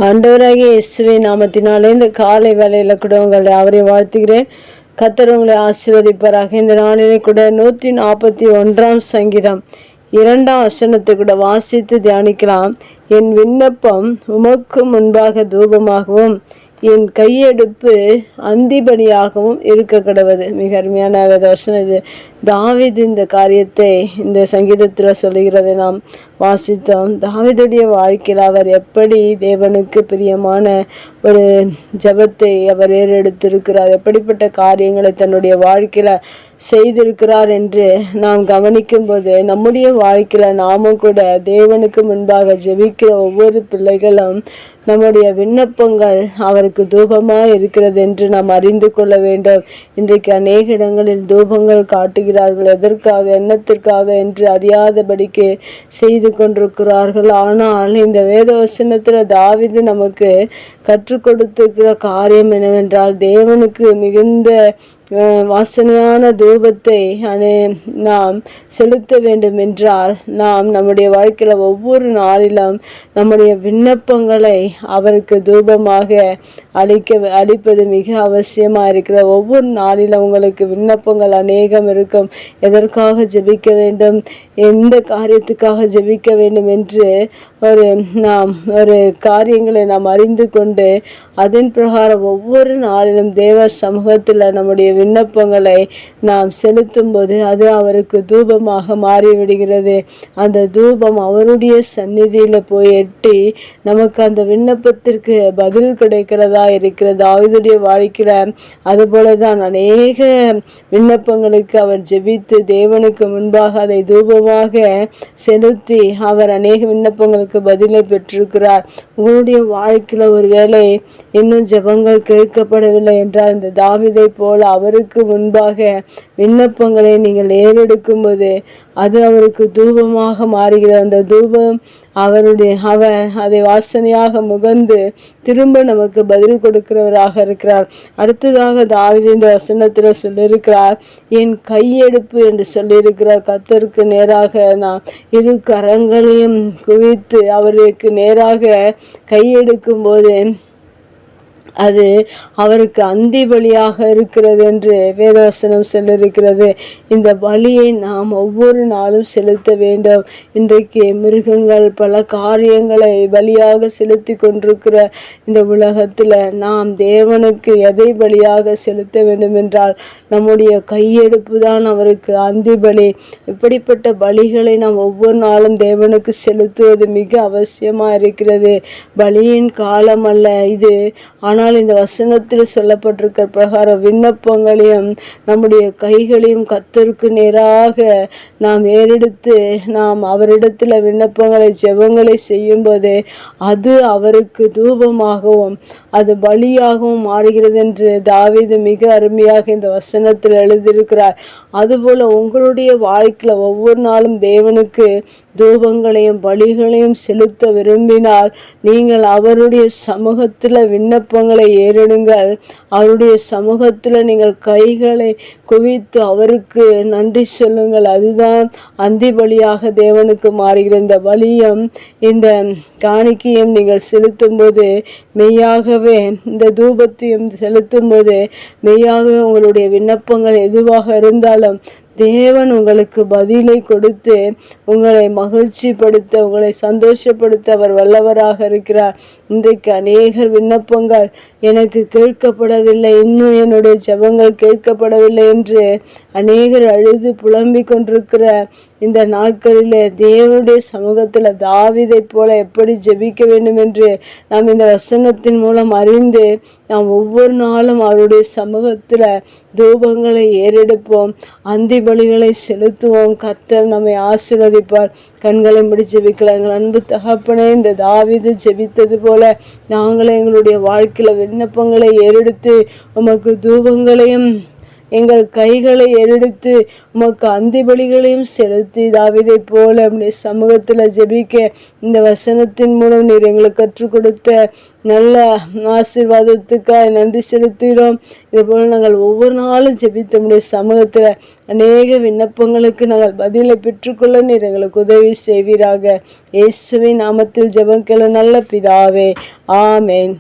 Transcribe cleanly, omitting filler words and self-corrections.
ஆண்டவராகிய இயேசுவின் நாமத்தினாலே இந்த காலை வேளையில கூட உங்களை அவரை வாழ்த்துகிறேன். கர்த்தர் உங்களை ஆசீர்வதிப்பாராக. இந்த நாளிலே கூட 141 சங்கீதம் 2 வசனத்தை கூட வாசித்து தியானிக்கலாம். என் விண்ணப்பம் உமக்கு முன்பாக தூபமாகவும் என் கையெடுப்பு அந்திபலியாகவும் இருக்க கடவது. மிக அருமையான வசனம் இது. தாவீது இந்த காரியத்தை இந்த சங்கீதத்தில் சொல்லுகிறதை நாம் வாசித்தோம். தாவீதுடைய வாழ்க்கையில் அவர் எப்படி தேவனுக்கு பிரியமான ஒரு ஜபத்தை அவர் ஏறெடுத்திருக்கிறார், எப்படிப்பட்ட காரியங்களை தன்னுடைய வாழ்க்கையில செய்திருக்கிறார் என்று நாம் கவனிக்கும் போது நம்முடைய வாழ்க்கையில நாமும் கூட தேவனுக்கு முன்பாக ஜெபிக்கிற ஒவ்வொரு பிள்ளைகளும் நம்முடைய விண்ணப்பங்கள் அவருக்கு தூபமாக இருக்கிறது என்று நாம் அறிந்து கொள்ள வேண்டும். இன்றைக்கு அநேக இடங்களில் தூபங்கள் காட்டுகிறார்கள். எதற்காக, என்னத்திற்காக என்று அறியாதபடிக்கு செய்து கொண்டிருக்கிறார்கள். ஆனால் இந்த வேத வசனத்துல தாவீது நமக்கு கற்றுக் கொடுத்திருக்கிற காரியம் என்னவென்றால், தேவனுக்கு மிகுந்த வாசனையான தூபத்தை நாம் செலுத்த வேண்டும் என்றால் நாம் நம்முடைய வாழ்க்கையில ஒவ்வொரு நாளிலும் நம்முடைய விண்ணப்பங்களை அவருக்கு தூபமாக அளிப்பது மிக அவசியமா இருக்கிற. ஒவ்வொரு நாளிலும் உங்களுக்கு விண்ணப்பங்கள் அநேகம் இருக்கும். எதற்காக ஜெபிக்க வேண்டும், எந்த காரியத்துக்காக ஜெபிக்க வேண்டும் என்று ஒரு காரியங்களை நாம் அறிந்து கொண்டு அதன் பிரகாரம் ஒவ்வொரு நாளிலும் தேவ சமூகத்தில் நம்முடைய விண்ணப்பங்களை நாம் செலுத்தும் போது அது அவருக்கு தூபமாக மாறிவிடுகிறது. அந்த தூபம் அவருடைய சந்நிதியில போய் எட்டி நமக்கு அந்த விண்ணப்பத்திற்கு பதில் கிடைக்கிறதா இருக்கிறது. தாவீதுடைய வாழ்க்கையில அதுபோலதான் அநேக விண்ணப்பங்களுக்கு அவர் ஜெபித்து தேவனுக்கு முன்பாக அதை தூபமாக செலுத்தி அவர் அநேக விண்ணப்பங்களுக்கு பதிலை பெற்றிருக்கிறார். உங்களுடைய வாழ்க்கையில ஒருவேளை இன்னும் ஜெபங்கள் கேட்கப்படவில்லை என்றால் இந்த தாவீதை போல அவருக்கு முன்பாக விண்ணப்பங்களை நீங்கள் ஏறெடுக்கும் போது அது அவருக்கு தூபமாக மாறுகிறது. அந்த தூபம் அவர் அதை வாசனையாக முகந்து திரும்ப நமக்கு பதில் கொடுக்கிறவராக இருக்கிறார். அடுத்ததாக தாவீது இந்த வசனத்துல சொல்லியிருக்கிறார், என் கையெடுப்பு என்று சொல்லியிருக்கிறார். கர்த்தருக்கு நேராக நாம் இரு கரங்களையும் குவித்து அவருக்கு நேராக கையெடுக்கும் போது அது அவருக்கு அந்தி பலியாக இருக்கிறது என்று வேதவசனம் சொல்லியிருக்கிறது. இந்த பலியை நாம் ஒவ்வொரு நாளும் செலுத்த வேண்டும். இன்றைக்கு மிருகங்கள் பல காரியங்களை பலியாக செலுத்தி கொண்டிருக்கிற இந்த உலகத்துல நாம் தேவனுக்கு எதை பலியாக செலுத்த வேண்டும் என்றால் நம்முடைய கையெடுப்பு தான் அவருக்கு அந்தி பலி. இப்படிப்பட்ட பலிகளை நாம் ஒவ்வொரு நாளும் தேவனுக்கு செலுத்துவது மிக அவசியமா இருக்கிறது. பலியின் காலம் அல்ல இது. ஆனால் இந்த வசனத்தில் சொல்லப்பட்டிருக்கிற பிரகாரம் விண்ணப்பங்களையும் நம்முடைய கைகளையும் கர்த்தருக்கு நேராக நாம் ஏறெடுத்து நாம் அவரிடத்துல விண்ணப்பங்களை ஜெபங்களை செய்யும் போது அது அவருக்கு தூபமாகவும் அது பலியாகவும் மாறுகிறது என்று தாவீது மிக அருமையாக இந்த வசனத்தில் எழுதியிருக்கிறார். அதுபோல உங்களுடைய வாழ்க்கையில ஒவ்வொரு நாளும் தேவனுக்கு தூபங்களையும் பலிகளையும் செலுத்த விரும்பினால் நீங்கள் அவருடைய சமூகத்துல விண்ணப்பங்களை ஏறிடுங்கள். அவருடைய சமூகத்துல நீங்கள் கைகளை குவித்து அவருக்கு நன்றி சொல்லுங்கள். அதுதான் அந்தி பலியாக தேவனுக்கு மாறுகிற. இந்த பலியும் இந்த காணிக்கையும் நீங்கள் செலுத்தும் போது மெய்யாகவே இந்த தூபத்தையும் செலுத்தும் போது மெய்யாகவே உங்களுடைய விண்ணப்பங்கள் எதுவாக இருந்தாலும் தேவன் உங்களுக்கு பதிலை கொடுத்து உங்களை மகிழ்ச்சிப்படுத்த உங்களை சந்தோஷப்படுத்த அவர் வல்லவராக இருக்கிறார். இன்றைக்கு அநேகர் விண்ணப்பங்கள் எனக்கு கேட்கப்படவில்லை, இன்னும் என்னுடைய ஜெபங்கள் கேட்கப்படவில்லை என்று அநேகர் அழுது புலம்பிக் கொண்டிருக்கிற இந்த நாட்களிலே தேவனுடைய சமூகத்துல தாவீதை போல எப்படி ஜெபிக்க வேண்டும் என்று நாம் இந்த வசனத்தின் மூலம் அறிந்து நாம் ஒவ்வொரு நாளும் அவருடைய சமூகத்துல தூபங்களை ஏறெடுப்போம், அந்தி பலிகளை செலுத்துவோம். கர்த்தர் நம்மை ஆசீர்வதிப்பார். கண்களை மூடி ஜெபிக்கலாம். எங்கள் அன்பு தகப்பனே, இந்த தாவீது ஜெபித்தது போல நாங்களே எங்களுடைய வாழ்க்கையில விண்ணப்பங்களை ஏறெடுத்து உமக்கு தூபங்களையும் எங்கள் கைகளை எடுத்து உமக்கு அந்தி பலிகளையும் செலுத்தி தாவீதை போல நம்முடைய சமூகத்தில் ஜெபிக்க இந்த வசனத்தின் மூலம் நீர் எங்களுக்கு கற்றுக் கொடுத்த நல்ல ஆசீர்வாதத்துக்காக நன்றி செலுத்துகிறோம். இதுபோல் நாங்கள் ஒவ்வொரு நாளும் ஜெபித்த நம்முடைய சமூகத்தில் அநேக விண்ணப்பங்களுக்கு நாங்கள் பதிலை பெற்றுக்கொள்ள நீர் எங்களுக்கு உதவி செய்வீராக. இயேசுவின் நாமத்தில் ஜெபம் கேள நல்ல பிதாவே, ஆமேன்.